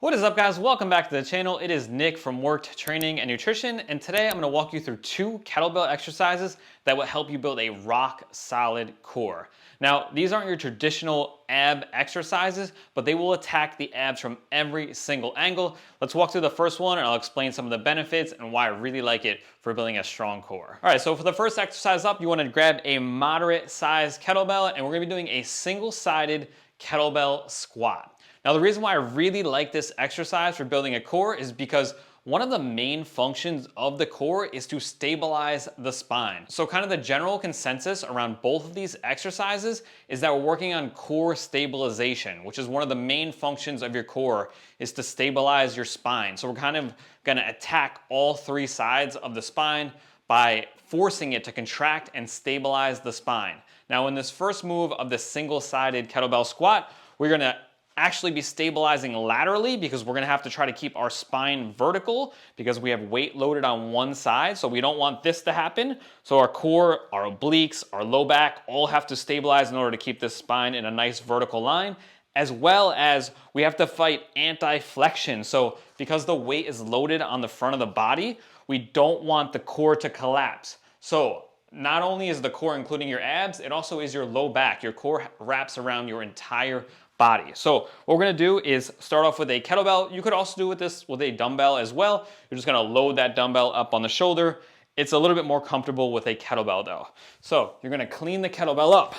What is up, guys? Welcome back to the channel. It is Nick from Worked Training and Nutrition, and today I'm going to walk you through 2 kettlebell exercises that will help you build a rock solid core. Now, these aren't your traditional ab exercises, but they will attack the abs from every single angle. Let's walk through the first one and I'll explain some of the benefits and why I really like it for building a strong core. All right, so for the first exercise up, you want to grab a moderate sized kettlebell, and we're going to be doing a single-sided kettlebell squat. Now, the reason why I really like this exercise for building a core is because one of the main functions of the core is to stabilize the spine. So kind of the general consensus around both of these exercises is that we're working on core stabilization, which is one of the main functions of your core, is to stabilize your spine. So we're kind of gonna attack all 3 sides of the spine by forcing it to contract and stabilize the spine. Now, in this first move of the single-sided kettlebell squat, we're gonna actually be stabilizing laterally because we're gonna have to try to keep our spine vertical because we have weight loaded on one side, so we don't want this to happen. So our core, our obliques, our low back all have to stabilize in order to keep this spine in a nice vertical line, as well as we have to fight anti-flexion. So because the weight is loaded on the front of the body, we don't want the core to collapse. So not only is the core including your abs, it also is your low back. Your core wraps around your entire body. So what we're gonna do is start off with a kettlebell. You could also do this with a dumbbell as well. You're just gonna load that dumbbell up on the shoulder. It's a little bit more comfortable with a kettlebell though. So you're gonna clean the kettlebell up.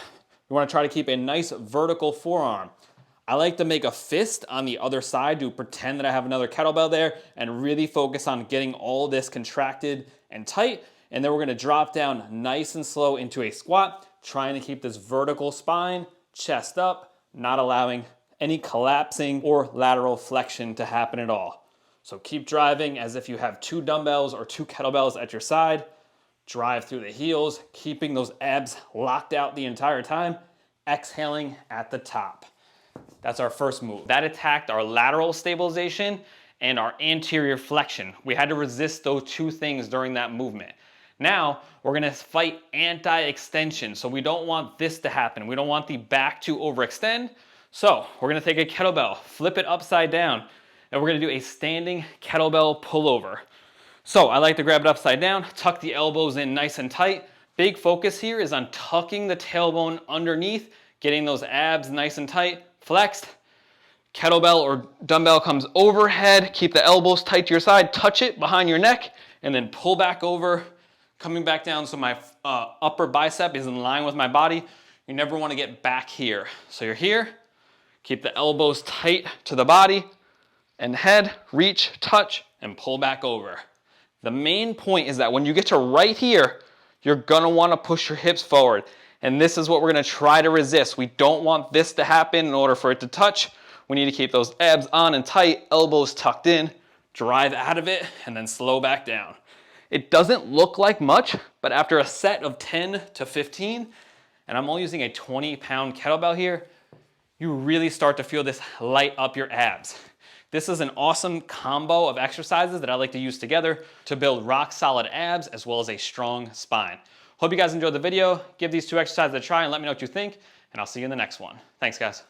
You wanna try to keep a nice vertical forearm. I like to make a fist on the other side to pretend that I have another kettlebell there and really focus on getting all this contracted and tight. And then we're gonna drop down nice and slow into a squat, trying to keep this vertical spine, chest up, not allowing any collapsing or lateral flexion to happen at all. So keep driving as if you have 2 dumbbells or 2 kettlebells at your side. Drive through the heels, keeping those abs locked out the entire time, exhaling at the top. That's our first move. That attacked our lateral stabilization and our anterior flexion. We had to resist those 2 things during that movement. Now, we're gonna fight anti-extension. So we don't want this to happen. We don't want the back to overextend. So we're gonna take a kettlebell, flip it upside down, and we're gonna do a standing kettlebell pullover. So I like to grab it upside down, tuck the elbows in nice and tight. Big focus here is on tucking the tailbone underneath, getting those abs nice and tight, flexed. Kettlebell or dumbbell comes overhead, keep the elbows tight to your side, touch it behind your neck, and then pull back over, coming back down so my upper bicep is in line with my body. You never want to get back here. So you're here, keep the elbows tight to the body and head, reach, touch, and pull back over. The main point is that when you get to right here, you're gonna want to push your hips forward. And this is what we're gonna try to resist. We don't want this to happen in order for it to touch. We need to keep those abs on and tight, elbows tucked in, drive out of it, and then slow back down. It doesn't look like much, but after a set of 10 to 15, and I'm only using a 20-pound kettlebell here, you really start to feel this light up your abs. This is an awesome combo of exercises that I like to use together to build rock solid abs as well as a strong spine. Hope you guys enjoyed the video. Give these 2 exercises a try and let me know what you think, and I'll see you in the next one. Thanks, guys.